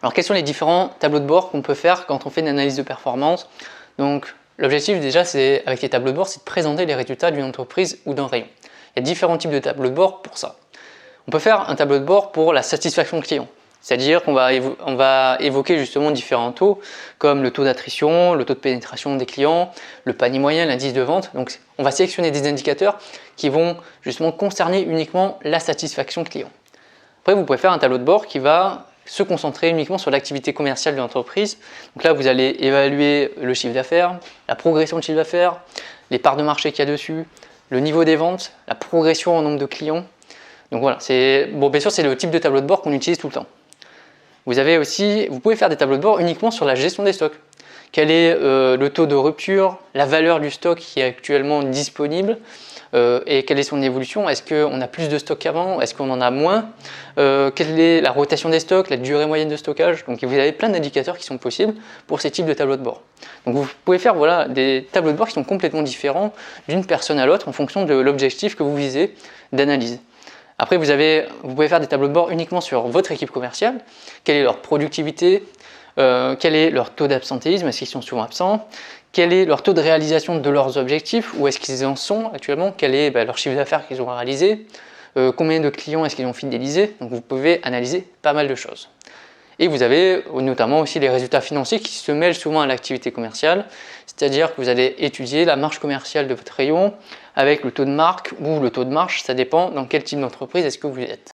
Alors quels sont les différents tableaux de bord qu'on peut faire quand on fait une analyse de performance? Donc l'objectif déjà c'est avec les tableaux de bord, c'est de présenter les résultats d'une entreprise ou d'un rayon. Il y a différents types de tableaux de bord pour ça. On peut faire un tableau de bord pour la satisfaction client. C'est-à-dire qu'on va évoquer justement différents taux comme le taux d'attrition, le taux de pénétration des clients, le panier moyen, l'indice de vente. Donc on va sélectionner des indicateurs qui vont justement concerner uniquement la satisfaction client. Après vous pouvez faire un tableau de bord qui va se concentrer uniquement sur l'activité commerciale de l'entreprise. Donc là vous allez évaluer le chiffre d'affaires, la progression de chiffre d'affaires, les parts de marché qu'il y a dessus, le niveau des ventes, la progression en nombre de clients. Donc voilà, bien sûr c'est le type de tableau de bord qu'on utilise tout le temps. Vous pouvez faire des tableaux de bord uniquement sur la gestion des stocks. Quel est le taux de rupture, la valeur du stock qui est actuellement disponible et quelle est son évolution? Est-ce qu'on a plus de stock qu'avant? Est-ce qu'on en a moins? Quelle est la rotation des stocks, la durée moyenne de stockage? Donc vous avez plein d'indicateurs qui sont possibles pour ces types de tableaux de bord. Donc vous pouvez faire des tableaux de bord qui sont complètement différents d'une personne à l'autre en fonction de l'objectif que vous visez d'analyse. Après, vous pouvez faire des tableaux de bord uniquement sur votre équipe commerciale. Quelle est leur productivité? Quel est leur taux d'absentéisme? Est-ce qu'ils sont souvent absents? Quel est leur taux de réalisation de leurs objectifs? Où est-ce qu'ils en sont actuellement? Quel est leur chiffre d'affaires qu'ils ont réalisé? Combien de clients est-ce qu'ils ont fidélisé? Donc vous pouvez analyser pas mal de choses. Et vous avez notamment aussi les résultats financiers qui se mêlent souvent à l'activité commerciale, c'est-à-dire que vous allez étudier la marge commerciale de votre rayon avec le taux de marque ou le taux de marge, ça dépend dans quel type d'entreprise est-ce que vous êtes.